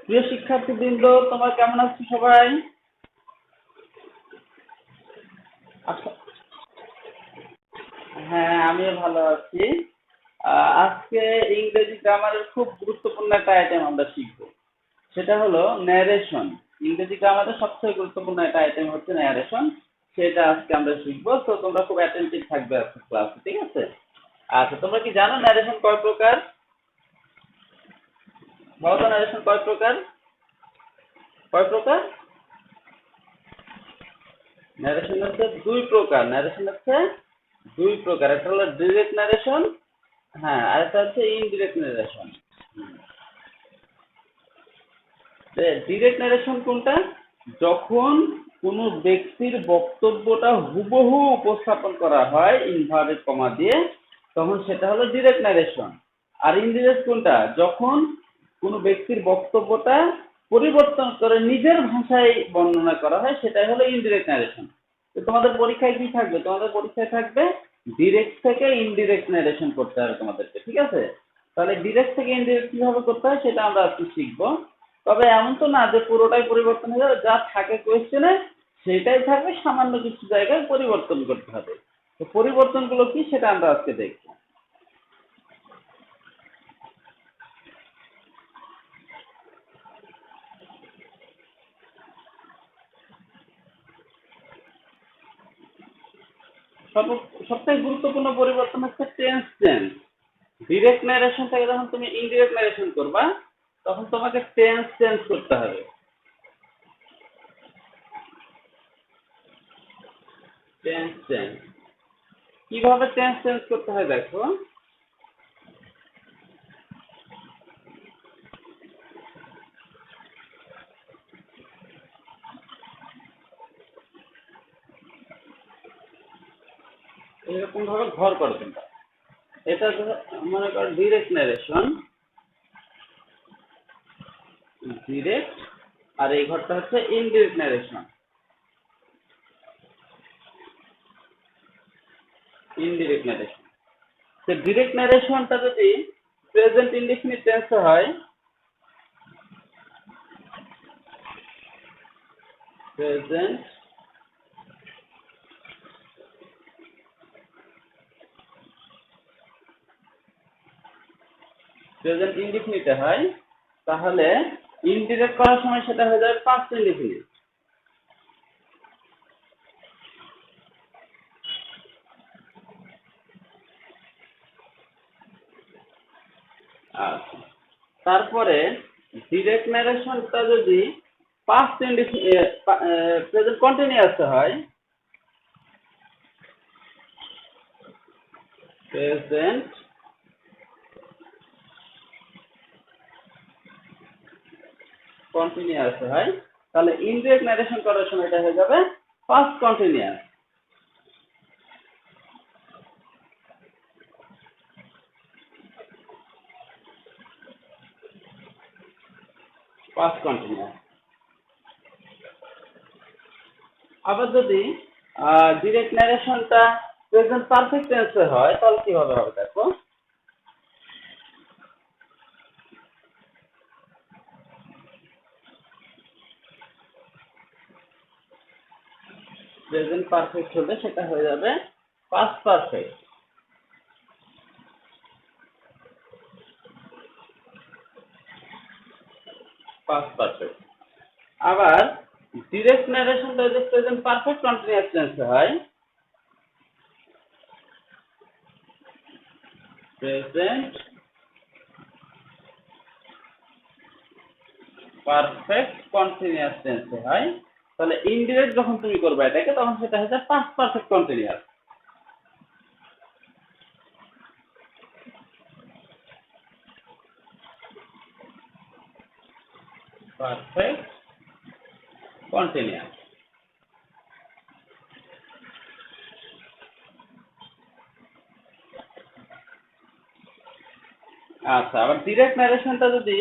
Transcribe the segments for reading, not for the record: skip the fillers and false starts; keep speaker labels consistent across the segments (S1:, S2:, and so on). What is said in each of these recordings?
S1: প্রিয় শিক্ষার্থীবৃন্দ, তোমরা কেমন আছো সবাই? আচ্ছা, হ্যাঁ, আমিও ভালো আছি। আজকে ইংরেজি গ্রামারের খুব গুরুত্বপূর্ণ একটা আইটেম আমরা শিখবো। সেটা হলো ন্যারেশন। ইংরেজি গ্রামারের সবথেকে গুরুত্বপূর্ণ একটা আইটেম হচ্ছে ন্যারেশন। সেটা আজকে আমরা শিখবো। তো তোমরা খুব অ্যাটেন্টিভ থাকবে আজকে ক্লাসে, ঠিক আছে? আচ্ছা, তোমরা কি জানো ন্যারেশন কয় প্রকার? বলো তো, ন্যারেশন কয় প্রকার? কয় প্রকার? ন্যারেশন হচ্ছে দুই প্রকার। ন্যারেশন হচ্ছে দুই প্রকার। একটা হলো ডিরেক্ট ন্যারেশন, হ্যাঁ, আরেকটা হচ্ছে ইনডিরেক্ট ন্যারেশন। ডিরেক্ট ন্যারেশন কোনটা? যখন কোনো ব্যক্তির বক্তব্যটা হুবহু উপস্থাপন করা হয় ইনভার্টেড কমা দিয়ে, তখন সেটা হলো ডিরেক্ট ন্যারেশন। আর ইনডিরেক্ট কোনটা? যখন কোনো ব্যক্তির বক্তব্যটা পরিবর্তন করে নিজের ভাষায় বর্ণনা করা হয়, সেটাই হলো ইনডিরেক্ট ন্যারেশন। তো তোমাদের পরীক্ষায় কি থাকবে? তোমাদের পরীক্ষায় থাকবে ডিরেক্ট থেকে ইনডিরেক্ট ন্যারেশন করতে হবে তোমাদেরকে, ঠিক আছে? তাহলে ডিরেক্ট থেকে ইনডিরেক্ট কিভাবে করতে হয় সেটা আমরা আজকে শিখবো। তবে এমন তো না যে পুরোটাই পরিবর্তন হয়ে যাবে, যা থাকে কোয়েশ্চেনে সেটাই থাকবে, সামান্য কিছু জায়গায় পরিবর্তন করতে হবে। তো পরিবর্তনগুলো কি সেটা আমরা আজকে দেখবো। সবথেকে গুরুত্বপূর্ণ পরিবর্তন হচ্ছে টেন্স চেঞ্জ। ডিরেক্ট ন্যারেশন থেকে যখন তুমি ইনডিরেক্ট ন্যারেশন করবা, তখন তোমাকে টেন্স চেঞ্জ করতে হবে। টেন্স চেঞ্জ কিভাবে টেন্স চেঞ্জ করতে হয় দেখো। এরকম ভাবে ঘর করো তোমরা। এটা মনে করো ডিরেক্ট ন্যারেশন, ডিরেক্ট, আর এই ঘরটা হচ্ছে ইনডিরেক্ট ন্যারেশন। ইনডিরেক্ট ন্যারেশন, তো ডিরেক্ট ন্যারেশনটা যদি প্রেজেন্ট ইনডিফিনিট টেন্সে হয়, প্রেজেন্ট প্রেজেন্ট ইনডিফিনিটে হয়, তাহলে ইনডিরেক্ট করার সময় সেটা হয়ে যাবে পাস্ট ইনডিফিনিট। আচ্ছা, তারপরে ডিরেক্ট ন্যারেশনটা যদি পাস্ট ইনডিফিনিট প্রেজেন্ট কন্টিনিউয়াস হয়, প্রেজেন্ট কন্টিনিউয়াস হয়, তাহলে ইনডিরেক্ট ন্যারেশন করার সময় এটা হয়ে যাবে পাস্ট কন্টিনিউয়াস। Past continuous. আবার যদি ডিরেক্ট ন্যারেশনটা প্রেজেন্ট পারফেক্ট টেন্সে হয়, তাহলে কিভাবে হবে দেখো। প্রেজেন্ট পারফেক্ট হলে সেটা হয়ে যাবে পাস্ট পারফেক্ট। Past perfect. আবার ডিরেক্ট ন্যারেশনটা যদি প্রেজেন্ট পারফেক্ট কন্টিনিউয়াস টেন্সে হয়, প্রেজেন্ট পারফেক্ট কন্টিনিউয়াস টেন্সে হয়, তাহলে ইনডিরেক্ট যখন তুমি করবে এটাকে, তখন সেটা হচ্ছে past perfect continuous. Perfect continuous. আচ্ছা, আবার ডিরেক্ট ন্যারেশনটা যদি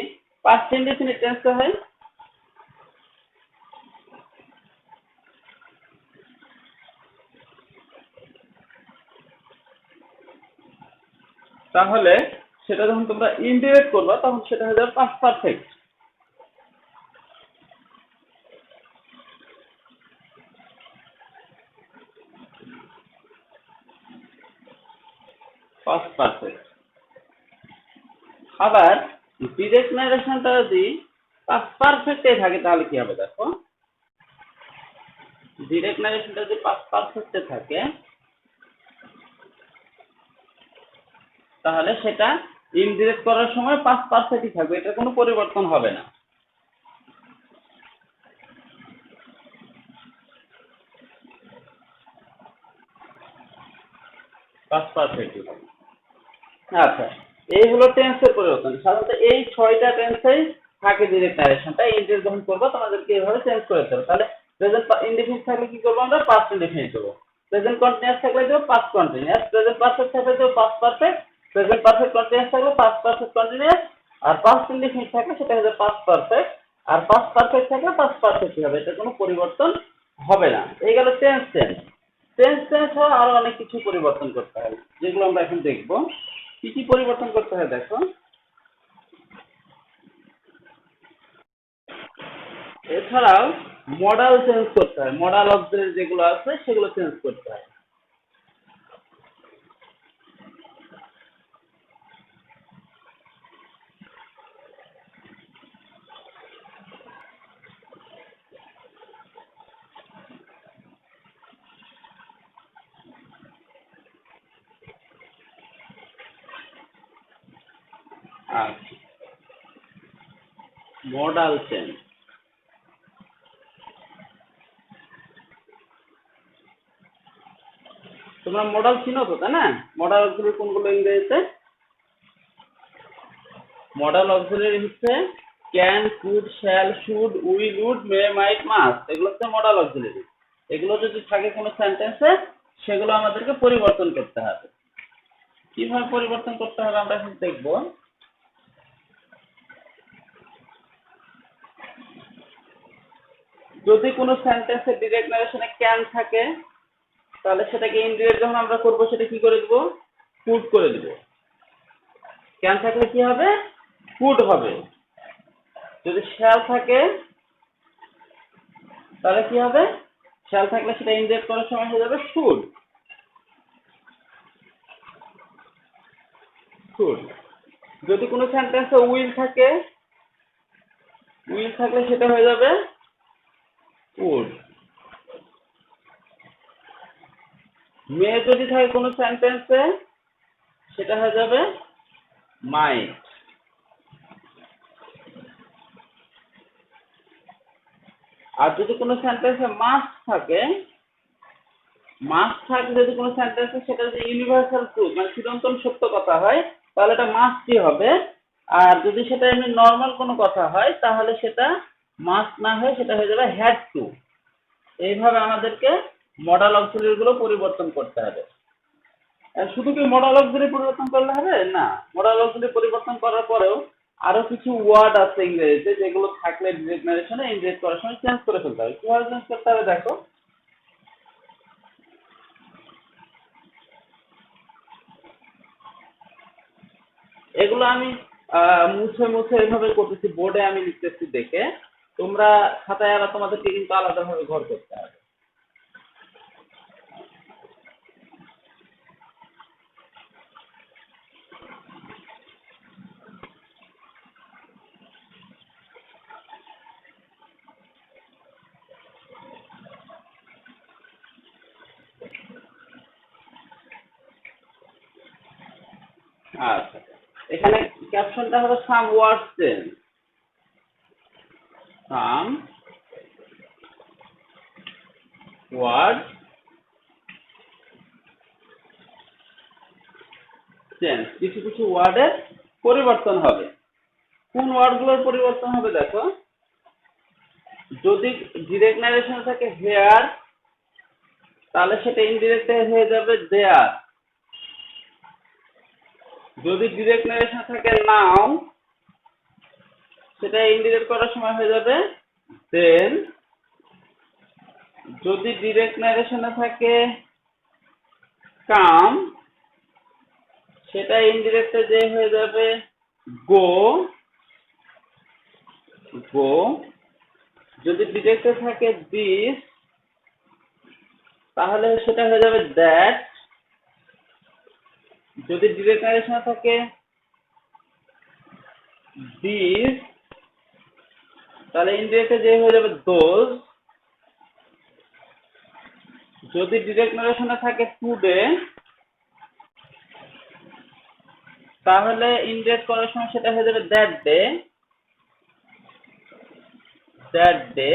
S1: পাস্ট ইনডেফিনিট টেন্সে হয়, তাহলে সেটা যখন তোমরা ইনডিরেক্ট করবা, তখন সেটা হয়ে যাবে পাস্ট পারফেক্ট। Past perfect. আবার ডিরেক্ট নারেশনটা যদি পাস্ট পারফেক্টে থাকে তাহলে কি হবে দেখো, ডিরেক্ট নারেশনটা যদি পাস্ট পারফেক্টে থাকে তাহলে সেটা ইনডিরেক্ট করার সময় পাস্ট পারফেক্টই থাকবে, এটা কোনো পরিবর্তন হবে না। পাস্ট পারফেক্টই হবে। আচ্ছা, এই হলো টেন্সের পরিবর্তন। সাধারণত এই 6টা টেন্সেই থাকে ডিরেক্ট নারেশনটা। ইনডিরেক্ট যখন করবো তোমাদেরকে এইভাবে চেঞ্জ করে দিতে হবে। তাহলে প্রেজেন্ট ইনডিফিনিট থাকলে কি করবো আমরা, পাস্ট ইনডিফিনিট দেবো। প্রেজেন্ট কন্টিনিউয়াস থাকলে দেবো পাস্ট কন্টিনিউয়াস, প্রেজেন্ট পারফেক্ট থাকলে দেবো past perfect, present perfect continuous থাকলে পাস্ট পারফেক্ট কন্টিনিউয়াস, আর পাস্ট ইনডিফিনিট থাকলে সেটা হবে পাস্ট পারফেক্ট, আর পাস্ট পারফেক্ট থাকলে পাস্ট পারফেক্টই হবে, এটা কোনো পরিবর্তন হবে না। এই গেল টেন্স। টেন্স ছাড়া আরো অনেক কিছু পরিবর্তন করতে হয়, যেগুলো আমরা এখন দেখবো। কি কি পরিবর্তন করতে হয় দেখো, এছাড়াও মডাল চেঞ্জ করতে হয়, মডাল অক্সিলারি যেগুলো আছে সেগুলো চেঞ্জ করতে হয়। আচ্ছা, মডাল চেঞ্জ। তোমরা মডাল চিনো তো, তাই না? মডাল অক্সিলারি কোনগুলো ইংরেজিতে? মডাল অক্সিলারি হচ্ছে can, could, shall, should, will, would, may, might, must, এগুলো হচ্ছে মডাল অক্সিলারি। এগুলো যদি থাকে কোনো সেন্টেন্সে সেগুলো আমাদেরকে পরিবর্তন করতে হবে। কিভাবে পরিবর্তন করতে হবে আমরা এখন দেখবো। যদি কোনো সেন্টেন্সে ডিরেক্ট নারেশনে ক্যান থাকে তাহলে সেটাকে ইনডিরেক্ট যখন আমরা করবো সেটা কি করে দেবো, কুড করে দেবো। ক্যান থাকলে কি হবে, কুড হবে। যদি শ্যাল থাকে তাহলে কি হবে, শ্যাল থাকলে সেটা ইনডিরেক্ট করার সময় হয়ে যাবে শুড। শুড। যদি কোনো সেন্টেন্সে উইল থাকে, উইল থাকলে সেটা হয়ে যাবে উড। মে যদি থাকে কোনো সেন্টেন্সে সেটা হয়ে যাবে মাইট। আর যদি কোনো সেন্টেন্সে মাস্ট থাকে, মাস্ট থাকে যদি কোনো সেন্টেন্সে, সেটা যদি ইউনিভার্সাল ট্রুথ মানে চিরন্তন সত্য কথা হয় তাহলে এটা মাস্টই হবে। আর যদি সেটা এমনি নর্মাল কোনো কথা হয় তাহলে সেটা মাস্ট না হয়ে সেটা হয়ে যাবে হ্যাড টু। এইভাবে আমাদেরকে মডাল অক্সিলারি গুলো পরিবর্তন করতে হবে। আর শুধু কি মডাল অক্সিলারি পরিবর্তন করলে হবে না, মডাল অক্সিলারি পরিবর্তন করার পরেও আরো কিছু ওয়ার্ড আছে ইংরেজিতে যেগুলো থাকলে ডিরেক্ট নারেশনে ইনডিরেক্ট করার সময় চেঞ্জ করে ফেলতে হবে। কিভাবে চেঞ্জ করতে হবে দেখো, এগুলো আমি মুছে মুছে এভাবে করতেছি, বোর্ডে আমি লিখতেছি দেখে, তোমরা খাতায় আবার তোমাদেরকে কিন্তু আলাদাভাবে ঘর করতে হবে। আচ্ছা, এখানে ক্যাপশনটা হলো সাম ওয়ার্ডস চেঞ্জ। সাম ওয়ার্ড চেঞ্জ, কিছু কিছু ওয়ার্ডের পরিবর্তন হবে। কোন ওয়ার্ডগুলোর পরিবর্তন হবে দেখো, যদি ডিরেক্ট নারেশন থাকে হেয়ার তাহলে সেটা ইনডিরেক্ট হয়ে যাবে দেয়ার। যদি ডিরেক্ট নারেশন থাকে নাও সেটা ইনডিরেক্ট করার সময় হয়ে যাবে দেন। যদি ডিরেক্ট নারেশনে থাকে কাম সেটা ইনডিরেক্টে যে হয়ে যাবে গো। গো। যদি ডিরেক্টে থাকে দিস তাহলে সেটা হয়ে যাবে দ্যাট। যদি ডিরেক্ট নারেশনে থাকে দিস, তাহলে ইনডিরেক্টে যে হয়ে যাবে দোজ। যদি ডিরেক্ট নারেশনে থাকে টুডে, তাহলে ইনডিরেক্ট করার সময় সেটা হয়ে যাবে দ্যাট ডে, দ্যাট ডে।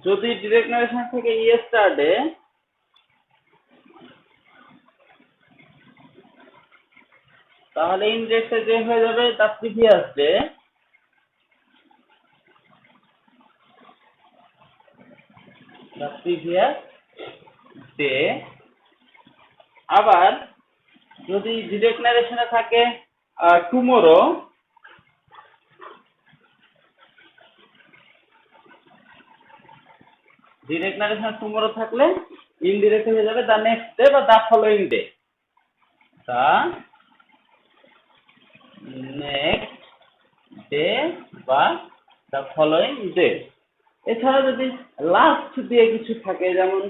S1: যদি ডিরেক্ট নারেশন থেকে ইয়েস্টারডে, তাহলে ইনডিরেক্টে যে হয়ে যাবে the previous day. The previous day. আবার যদি ডিরেক্ট নারেশনে থাকে টুমোরো, ডিরেক্ট নারেশন টুমোরো থাকলে ইনডিরেক্ট হয়ে যাবে দ্য নেক্সট ডে বা the following day, the next day বা দ্য ফলোইং ডে। এছাড়া যদি লাস্ট দিয়ে কিছু থাকে, যেমন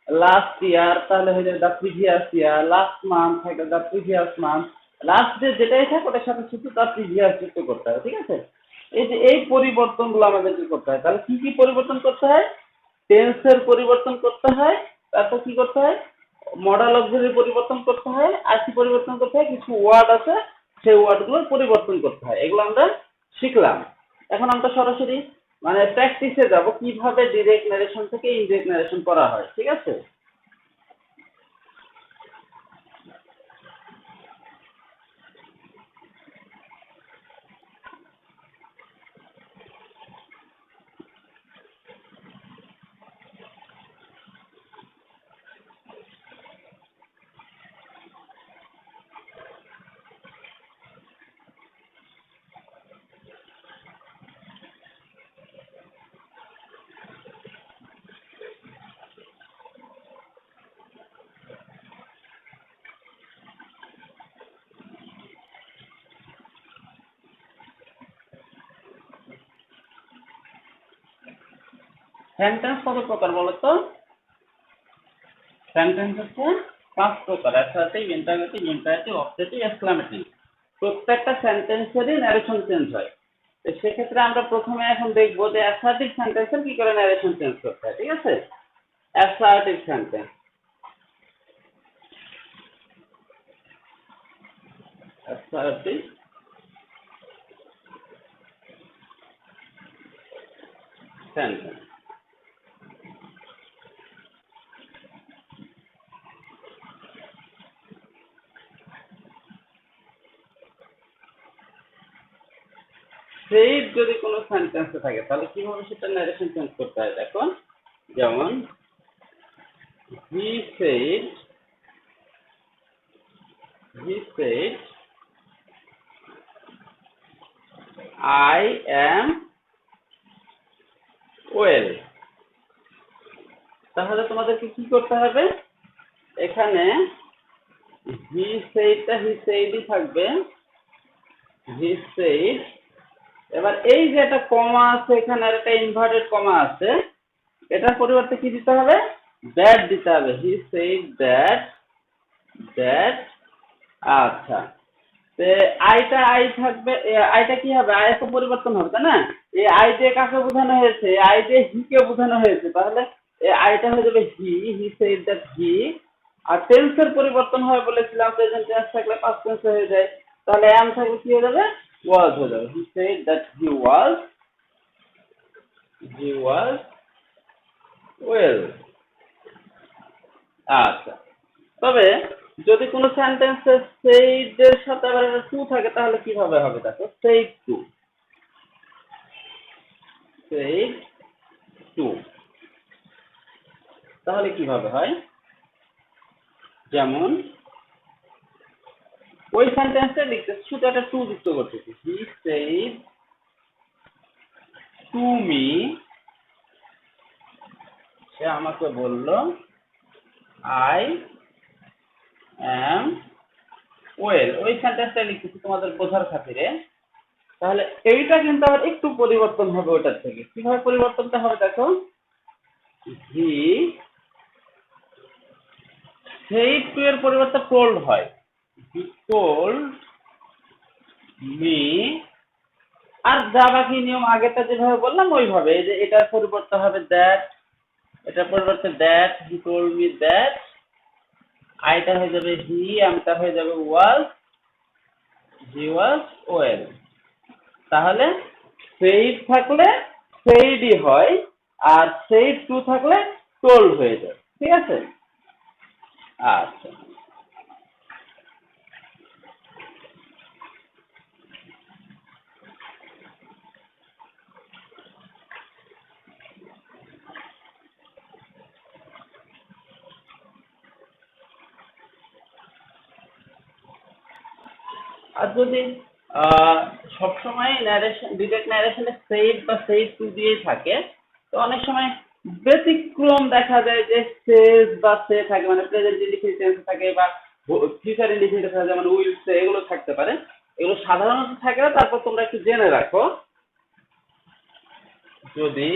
S1: লাস্ট ইয়ার, তাহলে হয়ে যাবে the previous year. Last month থাকে the previous month. Last day যেটাই থাকে ওটার সাথে শুধু দ্য প্রিভিয়াস যুক্ত করতে হবে, ঠিক আছে? এই যে এই পরিবর্তনগুলো আমাদেরকে করতে হয়। তাহলে কি কি পরিবর্তন করতে হয়? টেন্সের পরিবর্তন করতে হয়, তারপর কি করতে হয়? মডাল অক্সিলারি পরিবর্তন করতে হয়, আর কি পরিবর্তন করতে হয়? কিছু ওয়ার্ড আছে, সেই ওয়ার্ডগুলোর পরিবর্তন করতে হয়। এগুলো আমরা শিখলাম। এখন আমরা সরাসরি মানে প্র্যাকটিসে যাব কিভাবে ডিরেক্ট নারেশন থেকে ইনডিরেক্ট নারেশন করা হয়, ঠিক আছে? সেন্টেন্স কত প্রকার বলো তো? সেন্টেন্স হচ্ছে 5 প্রকার: assertive, interrogative, imperative, objective, exclamative. প্রত্যেকটা সেন্টেন্সেরই ন্যারেশন চেঞ্জ হয়। তো সেক্ষেত্রে আমরা প্রথমে এখন দেখবো যে অ্যাসার্টিভ সেন্টেন্সের কি করে ন্যারেশন চেঞ্জ করতে হয়, ঠিক আছে? Assertive sentence, assertive sentence. সেই যদি কোনো সেন্টেন্সে থাকে তাহলে কিভাবে সেটা ন্যারেশন চেঞ্জ করতে হয় দেখো। যেমন he said, he said I am well। তাহলে তোমাদেরকে কি করতে হবে? এখানে he saidটা he saidই থাকবে, he said। এবার এই যে একটা কমা আছে এখানে, আর একটা ইনভার্টেড কমা আছে, এটার পরিবর্তে কি দিতে হবে? দ্যাট দিতে হবে। He said that, that. আচ্ছা, আইটা আই থাকবে, আইটা কি হবে? আই তো পরিবর্তন হবে, তাই না? এই আই দিয়ে কাকে বোঝানো হয়েছে? আই দিয়ে হি কে বোঝানো হয়েছে। তাহলে এই আইটা হয়ে যাবে হি, হি সেড দ্যাট হি। আর টেন্সের পরিবর্তন হয় বলেছিলাম, প্রেজেন্ট টেন্স থাকলে পাস্ট টেন্স হয়ে যায়। তাহলে এম থাকলে কি হয়ে যাবে? ওয়াজ হয়ে যাবে। He said that he was, he was well. আচ্ছা, তবে যদি কোনো সেন্টেন্সে সেইড এর সাথে আবার টু থাকে তাহলে কিভাবে হবে দেখো। সেইড টু, সেইড টু, তাহলে কিভাবে হয়? যেমন ওই সেন্টেন্সে লিখতে শুধু একটা টু যুক্ত করতেছি। হি সেইড টু মি, সে আমাকে বলল আই অ্যাম ওয়েল। ওই সেন্টেন্সটা লিখতেছি তোমাদের বোঝার খাতিরে। তাহলে এইটা কিন্তু আবার একটু পরিবর্তন হবে ওটার থেকে। কিভাবে পরিবর্তনটা হবে দেখো। হি said to এর পরিবর্তে told হয়। He told me, আর যা বাকি নিয়ম আগেটা যেভাবে বললাম ওইভাবে, এই যে এটার পরিবর্তে হবে that, এটার পরিবর্তে that, he told me that, আইটা হয়ে যাবে he, আমটা হয়ে যাবে was, he was well। তাহলে said থাকলে saidই হয়, আর said to থাকলে told হয়ে যায়। ঠিক আছে? আচ্ছা, আর যদি সবসময় ন্যারেশন, ডিরেক্ট ন্যারেশনে সেইড বা সেইড টু দিয়েই থাকে, তো অনেক সময় ব্যতিক্রম দেখা যায় যে সেজ বা সে থাকে, মানে প্রেজেন্ট ইনডিফিনিট টেন্স থাকে বা ফিউচার ইনডিফিনিট থাকে, যেমন উইল সে, এগুলো থাকতে পারে। এগুলো সাধারণত থাকে না, তারপর তোমরা একটু জেনে রাখো। যদি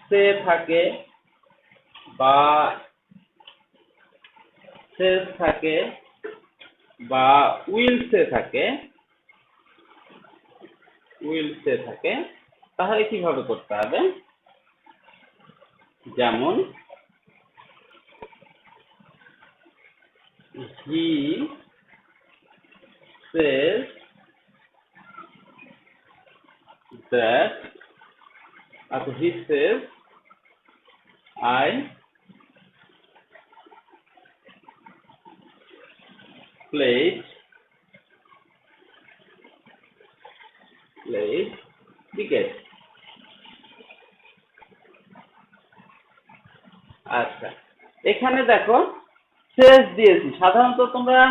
S1: সে থাকে বা সেজ থাকে বা উইল সে থাকে, তাহলে কিভাবে করতে হবে? যেমন he says that, আচ্ছা he says I played cricket। আচ্ছা, এখানে দেখো সেজ দিয়েছি। সাধারণত তোমরা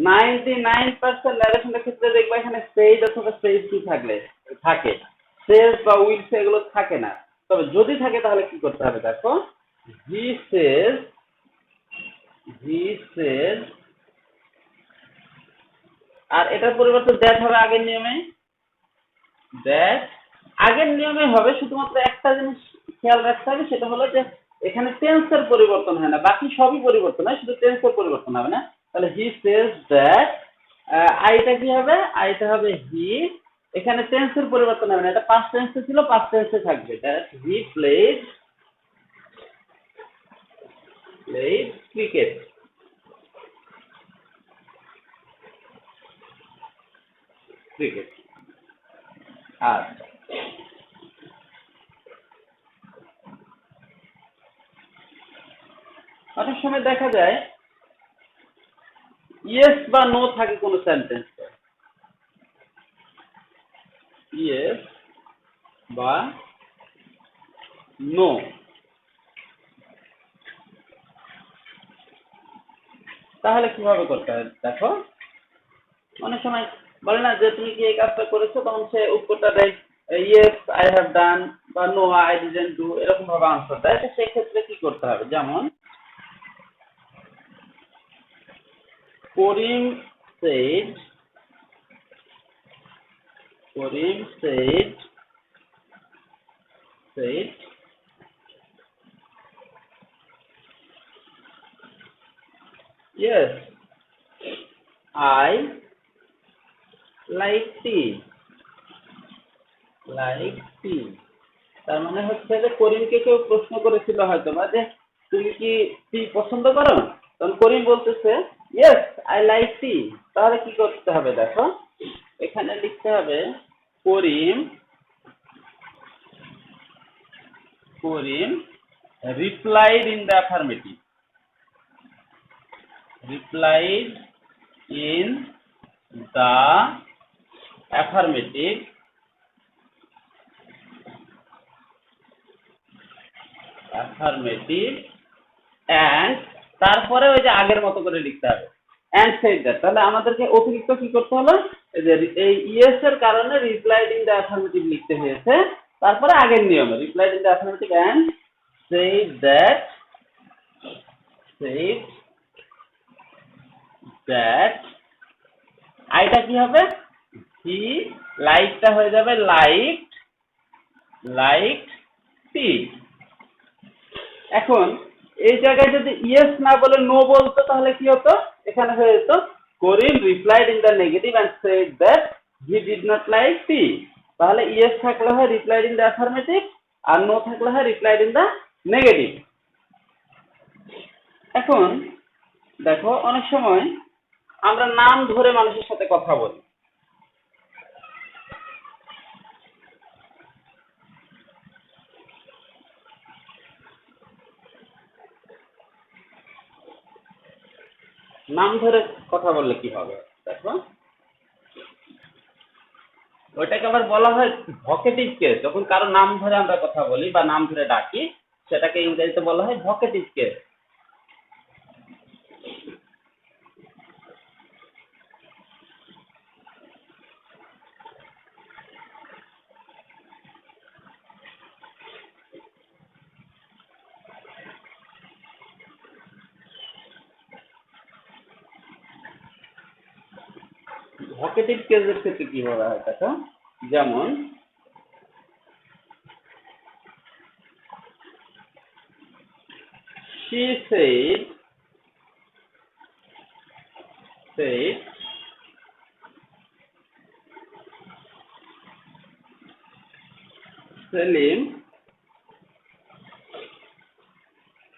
S1: 99% ন্যারেশনের ক্ষেত্রে দেখবা এখানে সেইড অথবা সেইড টু থাকে, সেজ বা উইল সে এগুলো থাকে না। তবে যদি থাকে তাহলে কি করতে হবে দেখো, হি সেজ, আর এটার পরিবর্তে দ্যাট হবে আগের নিয়মে, দ্যাট আগের নিয়মে হবে। শুধুমাত্র একটা জিনিস খেয়াল রাখতে হবে, সেটা হলো যে এখানে টেন্সের পরিবর্তন হয় না, বাকি সবই পরিবর্তন হয়, শুধু টেন্সের পরিবর্তন হবে না। তাহলে হি সেজ দ্যাট, আইটা কি হবে? আইটা হবে হি, এখানে টেন্সের পরিবর্তন হবে না, এটা পাস্ট টেন্সে ছিল, পাস্ট টেন্সে থাকবে, দ্যাট হি প্লেড ক্রিকেট। আচ্ছা, অনেক সময় দেখা যায় ইয়েস বা নো থাকে কোনো সেন্টেন্সে, ইয়েস বা নো। তাহলে কিভাবে করতে হবে দেখো, অনেক সময় বলে না যে তুমি কি এই কাজটা করেছো, তখন সে উত্তরটা দেয় ইয়েস আই হ্যাভ ডান, বা নো আই ডিডন্ট ডু, এরকম ভাবে আনসার দেয়। তো সেক্ষেত্রে কি করতে হবে? যেমন করিম shed, said yes I like tea, তার মানে হচ্ছে যে করিমকে কেউ প্রশ্ন করেছিল হয়তো বা, যে তুমি কি টি পছন্দ করো? তখন করিম বলতেছে ইয়েস আই লাইক টি। তাহলে কি করতে হবে দেখো, এখানে লিখতে হবে করিম replied in the affirmative, replied in the affirmative and তারপরে ওই যে আগের মতো করে লিখতে হবে and said that। তাহলে আমাদেরকে অতিরিক্ত কি করতে হলো, এই ইয়েস এর কারণে রিপ্লাইড ইন দ্য অ্যাফার্মেটিভ লিখতে হয়েছে, তারপরে আগের নিয়মে replied in the affirmative and said that আইটা কি হবে? হি, লাইকটা হয়ে যাবে লাইকড টি। এখন এই জায়গায় যদি ইয়েস না বলে নো বলতো তাহলে কি হতো, এখানে হয়ে যেত Karim replied in the negative and said that he did not like tea. তাহলে ইয়েস থাকলে হয় রিপ্লাইড ইন দ্য অ্যাফার্মেটিভ, আর নো থাকলে হয় রিপ্লাইড ইন দ্য নেগেটিভ। এখন দেখো অনেক সময় আমরা নাম ধরে মানুষের সাথে কথা বলি। নাম ধরে কথা বললে কি হবে দেখো, ওইটাকে আবার বলা হয় ভকেটিভ কেস। যখন কারো নাম ধরে আমরা কথা বলি বা নাম ধরে ডাকি, সেটাকে ইংরেজিতে বলা হয় ভকেটিভ কেস। ভকেটিভ কেসের ক্ষেত্রে কি বলা হয় দেখো, যেমন she said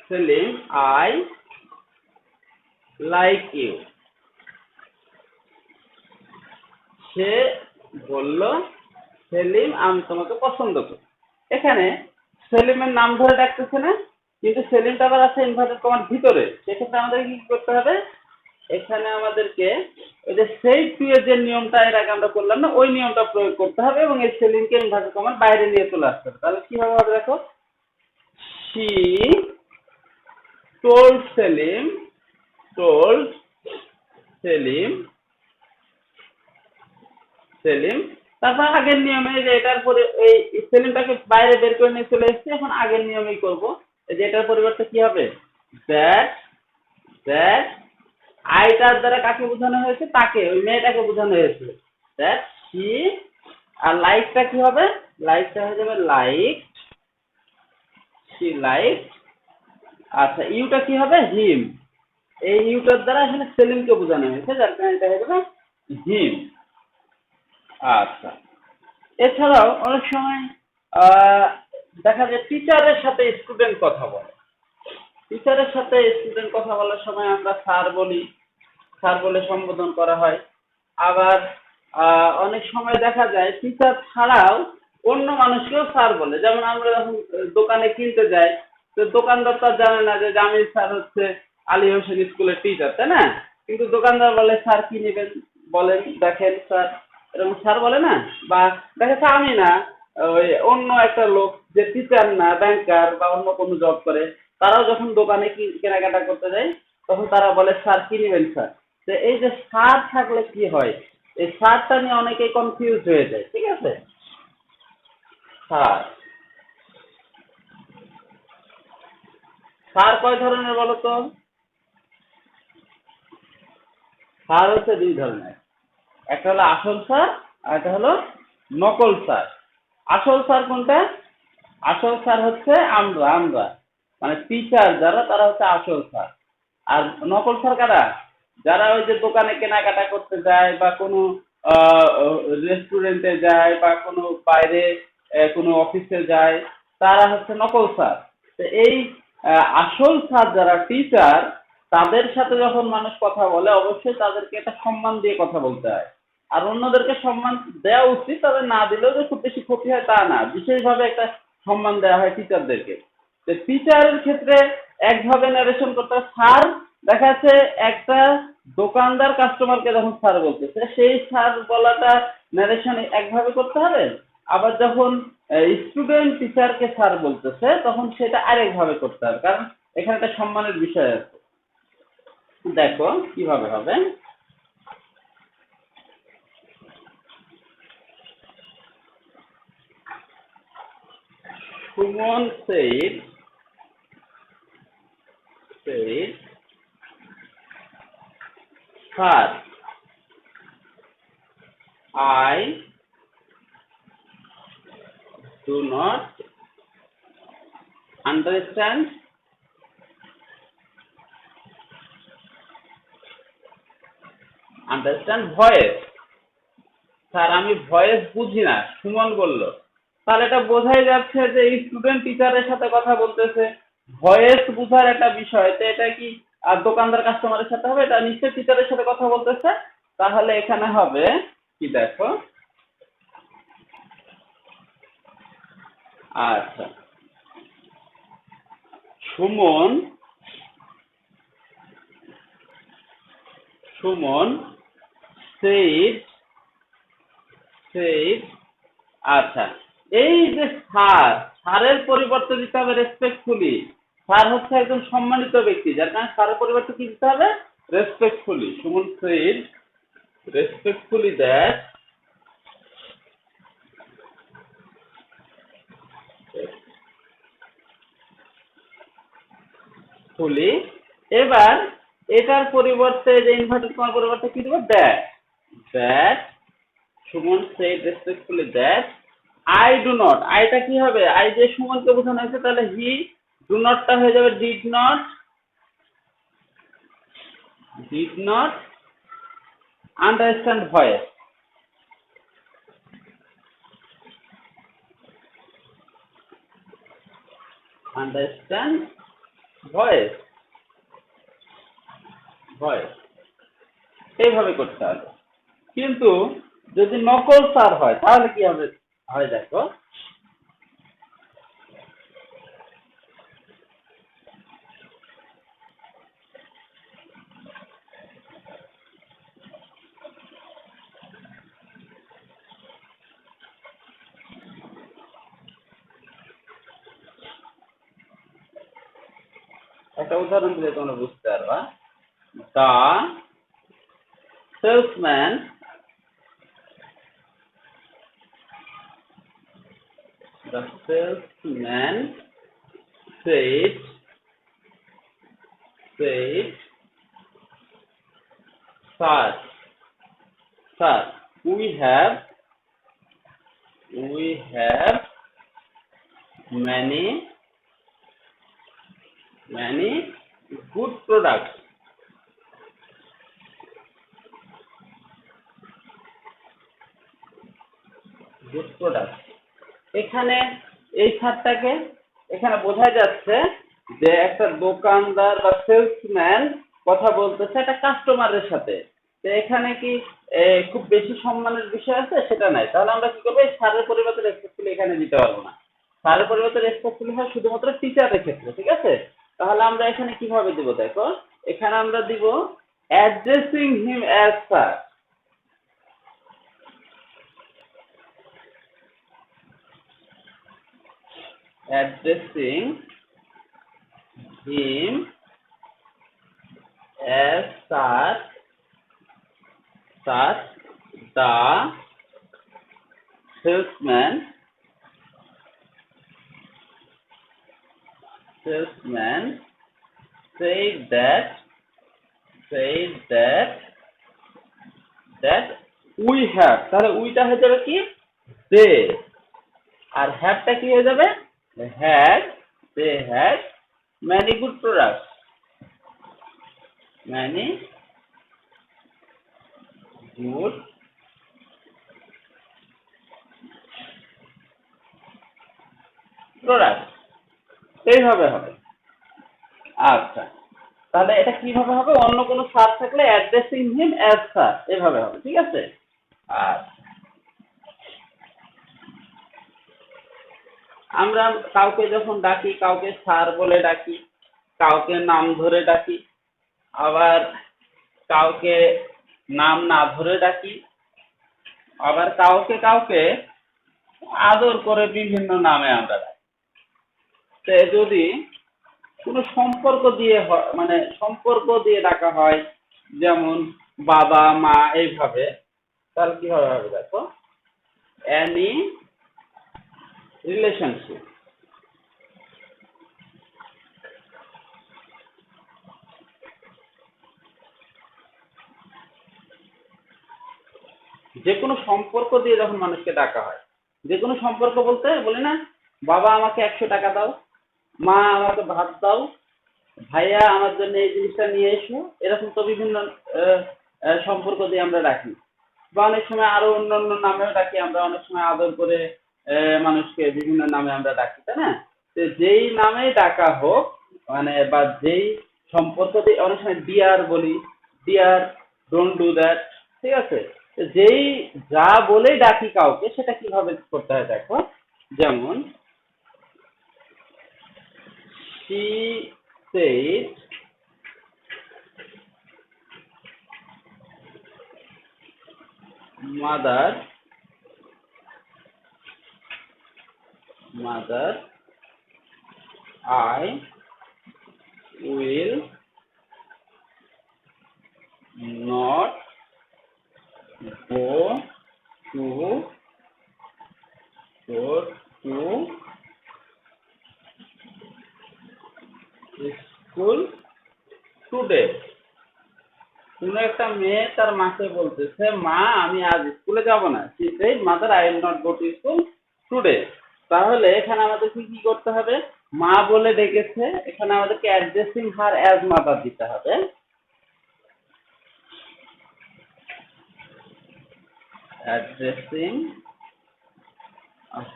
S1: Selim I like you। সে বলল সেলিম আমি তোমাকে পছন্দ করি। এখানে সেলিমের নাম ধরে ডাকতেছে না, কিন্তু সেলিমটা আবার আছে ইনভার্টেড কমার ভিতরে। সেক্ষেত্রে আমাদের কি করতে হবে, এখানে আমাদেরকে ওই যে সেই টু এর যে নিয়মটা এর আগে আমরা করলাম না, ওই নিয়মটা প্রয়োগ করতে হবে এবং এই সেলিমকে ইনভার্টেড কমার বাইরে নিয়ে চলে আসতে হবে। তাহলে কিভাবে হবে দেখো, she told সেলিম তারপর আগের নিয়মে যে এটার পরে এই সেলিমটাকে বাইরে বের করে নিয়ে চলে এসেছে, এখন আগের নিয়মেই করব। যে এটার পরিবর্তে কি হবে, দ্যাট দ্যাট আইটার দ্বারা কাকে বোঝানো হয়েছে, তাকে, ওই মেয়েটাকে বোঝানো হয়েছে। দ্যাট শি, আর লাইকটা কি হবে, লাইকটা হয়ে যাবে লাইক, শি লাইক। আচ্ছা ইউটা কি হবে, হিম। এই ইউটার দ্বারা এখানে সেলিমকে বোঝানো হয়েছে, যার কারণে এটা হয়ে যাবে হিম। আচ্ছা, এছাড়াও অনেক সময় দেখা যায় টিচারের সাথে স্টুডেন্ট কথা বলে। টিচারের সাথে স্টুডেন্ট কথা বলার সময় আমরা স্যার বলি, স্যার বলে সম্বোধন করা হয়। আবার অনেক সময় দেখা যায় টিচার ছাড়াও অন্য মানুষকেও স্যার বলে। যেমন আমরা যখন দোকানে কিনতে যাই, তো দোকানদার তো জানে না যে জামিল স্যার হচ্ছে আলী হোসেন স্কুলের টিচার, তাই না? কিন্তু দোকানদার বলে স্যার কি নেবেন বলেন, দেখেন স্যার, এরকম স্যার বলে না। বা দেখা যাচ্ছে আমি না, ওই অন্য একটা লোক যে টিচার না, ব্যাংকার বা অন্য কোনো জব করে, তারাও যখন দোকানে কেনাকাটা করতে যায়, তখন তারা বলে স্যার কি নেবেন স্যার। তো এই যে স্যার থাকলে কি হয়, এই স্যারটা নিয়ে অনেকেই কনফিউজ হয়ে যায়। ঠিক আছে, স্যার স্যার কয় ধরনের বলো তো? স্যার হচ্ছে দুই ধরনের, একটা হলো আসল স্যার আর একটা হলো নকল স্যার। আসল স্যার কোনটা, আসল স্যার হচ্ছে আমরা মানে টিচার যারা, তারা হচ্ছে আসল স্যার। আর নকল স্যার কারা, যারা ওই যে দোকানে কেনাকাটা করতে যায় বা কোনো রেস্টুরেন্টে যায় বা কোনো বাইরে কোনো অফিসে যায়, তারা হচ্ছে নকল স্যার। তো এই আসল স্যার যারা টিচার, তাদের সাথে যখন মানুষ কথা বলে অবশ্যই তাদেরকে একটা সম্মান দিয়ে কথা বলতে হয়। আর অন্যদেরকে সম্মান দেওয়া উচিত, তবে না দিলেও যে খুব বেশি ক্ষতি হয় তা না, বিশেষভাবে একটা সম্মান দেওয়া হয় টিচারদেরকে। তো টিচারের ক্ষেত্রে একভাবে ন্যারেশন করতে হয়। স্যার দেখা যাচ্ছে একটা দোকানদার কাস্টমারকে যখন স্যার বলতেছে, সেই স্যার বলাটা ন্যারেশন একভাবে করতে হবে। আবার যখন স্টুডেন্ট টিচারকে স্যার বলতেছে, তখন সেটা আরেকভাবে করতে হবে, কারণ এখানে একটা সম্মানের বিষয় আছে। দেখো কিভাবে হবে, Suman said sir I do not understand understand voice. Sir আমি ভয়েস বুঝি না, সুমন বলল। তাহলে এটা বোঝাই যাচ্ছে যে স্টুডেন্ট টিচারের সাথে কথা বলতেছে, ভয়েস বুঝার একটা বিষয়, তো এটা কি আর দোকানদার কাস্টমারের সাথে হবে? এটা নিশ্চয়ই টিচারের সাথে কথা বলতেছে। তাহলে এখানে হবে কি দেখো, আচ্ছা, সুমন সুমন সেইড সেইড, আচ্ছা, এই যে স্যার, স্যারের পরিবর্তে দিতে হবে রেসপেক্টফুলি। স্যার হচ্ছে একজন সম্মানিত ব্যক্তি, যার কারণে স্যারের পরিবর্তে কি দিতে হবে? Respectfully. Suman said respectfully that fully. এবার এটার পরিবর্তে যে ইনভার্টেড কমার পরিবর্তে কি দেবো? That. That Suman said respectfully that I do not. আইটা কি হবে? আই যে সুমনকে বোঝানো হয়েছে, তাহলে হি, ডু নটটা হয়ে যাবে did not. Did not understand voice. Understand voice. Voice এইভাবে করতে হবে। কিন্তু যদি নকল স্যার হয় তাহলে কি হবে? হয় দেখো, একটা উদাহরণ দিলে তোমরা বুঝতে পারবা। দা salesman the salesman said said sir, sir, we have many good products. Good product. এখানে এই ছাড়টাকে এখানে বোঝা যাচ্ছে যে একটা দোকানদার বা সেলসম্যান কথা বলতেছে একটা কাস্টমারের সাথে। তো এখানে কি খুব বেশি সম্মানের বিষয় আছে? সেটা নাই। তাহলে আমরা কি করবো? এই স্যারের পরিবর্তে রেসপেক্টফুলি এখানে দিতে পারবো না। স্যারের পরিবর্তে রেসপেক্টফুলি হয় শুধুমাত্র টিচারের ক্ষেত্রে, ঠিক আছে? তাহলে আমরা এখানে কিভাবে দিব দেখো, এখানে আমরা দিব addressing him as sir. Addressing him as such, the salesman said that we have, তাহলে উইটা হয়ে যাবে কি? দে। আর হ্যাভটা কি হয়ে যাবে? had, they had many good products, many good products। এইভাবে হবে। আচ্ছা, তাহলে এটা কিভাবে হবে? অন্য কোনো স্যার থাকলে অ্যাড্রেসিং হিম অ্যাজ স্যার, এভাবে হবে, ঠিক আছে? আচ্ছা, আমরা কাউকে যখন ডাকি, কাউকে স্যার বলে ডাকি, কাউকে নাম ধরে ডাকি, আবার কাউকে নাম না ধরে ডাকি, আবার কাউকে কাউকে আদর করে বিভিন্ন নামে আমরা ডাকি। তো যদি কোনো সম্পর্ক দিয়ে মানে সম্পর্ক দিয়ে ডাকা হয়, যেমন বাবা মা এইভাবে, তাহলে কিভাবে হবে দেখো, অ্যানি রিলেশনশিপ। যে কোনো সম্পর্ক দিয়ে যখন মানুষকে ডাকা হয়, যে কোনো সম্পর্ক বলতে বলি না, বাবা আমাকে 100 টাকা দাও, মা আমাকে ভাত দাও, ভাইয়া আমার জন্য এই জিনিসটা নিয়ে এসো, এরকম তো বিভিন্ন সম্পর্ক দিয়ে আমরা ডাকি, বা অনেক সময় আরো অন্যান্য নামেও ডাকি আমরা, অনেক সময় আদর করে মানুষকে বিভিন্ন নামে আমরা ডাকি, তাই না? তো যেই নামে ডাকা হোক, মানে বা যেই সম্পর্ক দিয়ে অনেক সময় ডিয়ার বলি, ডিয়ার, ডোন্ট ডু দ্যাট, ঠিক আছে? তো যেই যা বলেই ডাকি কাউকে, সেটা কিভাবে করতে হয় দেখো। যেমন she said mother, mother, I will not go to go to school today. কোনো একটা মেয়ে তার মাকে বলতেছে, মা আমি আজ স্কুলে যাব না। she said mother I will not go to school today. তাহলে এখানে আমাদের কি কি করতে হবে? মা বলে ডেকেছে, এখানে আমাদেরকে অ্যাড্রেসিং হার অ্যাজ মাদার দিতে হবে। Addressing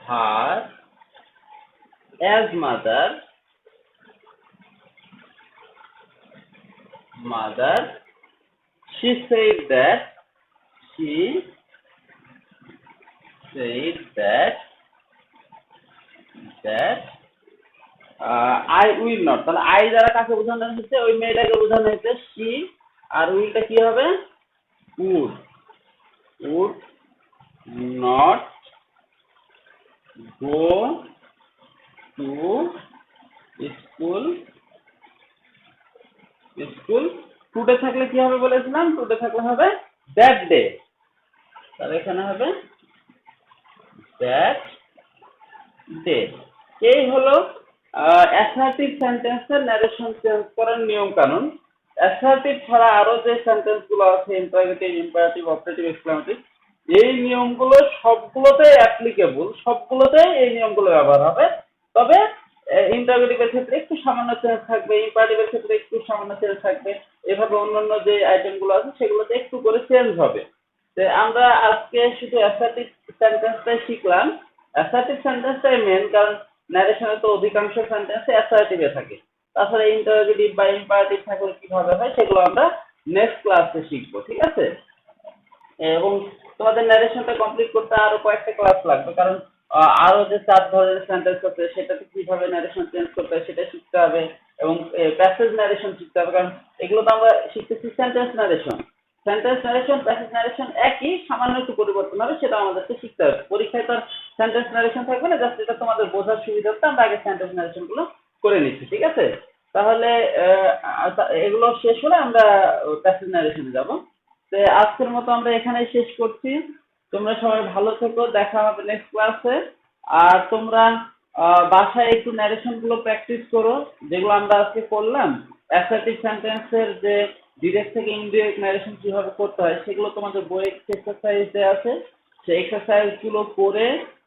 S1: her as mother, mother, she said that, she said that I will not, তাহলে আই দ্বারা কাকে বোঝানো হচ্ছে? ওই মেয়েটাকে বোঝানো হচ্ছে। she আর উইলটা কি হবে? would not go to school today থাকলে কি হবে বলেছিলাম? টুডে থাকলে হবে দ্যাট ডে, তাহলে এখানে হবে দ্যাট ডে। এই হলো অ্যাসার্টিভ সেন্টেন্সের ন্যারেশন চেঞ্জ করার নিয়ম কানুন। অ্যাসার্টিভ ছাড়া আরো যে সেন্টেন্স গুলো আছে, ইন্টারোগেটিভ, ইম্পারেটিভ, অপারেটিভ, এক্সক্লেমেটিভ, এই নিয়মগুলো সবগুলোতেই অ্যাপ্লিকেবল, সবগুলোতেই এই নিয়মগুলো ব্যবহার হবে। তবে ইন্টারোগেটিভের ক্ষেত্রে একটু সামান্য চেঞ্জ থাকবে, ইম্পারেটিভের ক্ষেত্রে একটু সামান্য চেঞ্জ থাকবে, এভাবে অন্যান্য যে আইটেম গুলো আছে সেগুলোতে একটু করে চেঞ্জ হবে। তো আমরা আজকে শুধু অ্যাসার্টিভ সেন্টেন্সটাই শিখলাম। অ্যাসার্টিভ সেন্টেন্সটাই মেন, কারণ ন্যারেশনে তো অধিকাংশ সেন্টেন্স অ্যাসার্টিভে থাকে। তাছাড়া ইন্টারোগেটিভ বা ইম্পারেটিভ থাকলে কিভাবে হয় সেগুলো আমরা নেক্সট ক্লাসে শিখবো, ঠিক আছে? এবং তোমাদের ন্যারেশনটা কমপ্লিট করতে আরো কয়েকটা ক্লাস লাগবে, কারণ আরো যে 4 ধরনের সেন্টেন্স আছে সেটাতে কিভাবে ন্যারেশন চেঞ্জ করতে হয় সেটা শিখতে হবে, এবং প্যাসেজ ন্যারেশন শিখতে হবে, কারণ এগুলো তো আমরা শিখতেছি sentence narration. Sentence narration, passage narration একই, সামান্য একটু পরিবর্তন হবে, সেটা আমাদেরকে শিখতে হবে। পরীক্ষায় তো সেন্টেন্স ন্যারেশন থাকবে না, জাস্ট এটা তোমাদের বোঝার সুবিধার্থে আমরা আগে সেন্টেন্স ন্যারেশন গুলো করে নিচ্ছি, ঠিক আছে? তাহলে এগুলো শেষ হলে আমরা প্যাসেজ ন্যারেশনে যাব। তো আজকের মতো আমরা এখানেই শেষ করছি। তোমরা সবাই ভালো থেকো, দেখা হবে নেক্সট ক্লাসে। আর তোমরা বাসায় একটু ন্যারেশন গুলো প্র্যাকটিস করো, যেগুলো আমরা আজকে করলাম। অ্যাসার্টিভ সেন্টেন্সের যে ডিরেক্ট থেকে ইনডিরেক্ট ন্যারেশন কিভাবে করতে হয় সেগুলো তোমাদের বইয়ে এক্সারসাইজ দেওয়া আছে। সেই এক্সারসাইজ গুলো করে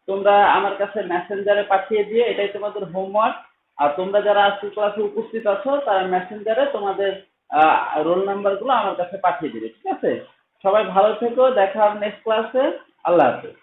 S1: তোমরা আমার কাছে মেসেঞ্জারে পাঠিয়ে দিয়ে, এটাই তোমাদের হোমওয়ার্ক। আর তোমরা যারা আজকে ক্লাসে উপস্থিত আছো তারা মেসেঞ্জারে তোমাদের রোল নাম্বার গুলো আমার কাছে পাঠিয়ে দিবে, ঠিক আছে? সবাই ভালো থেকো, দেখা হবে নেক্সট ক্লাসে। আল্লাহ হাফেজ।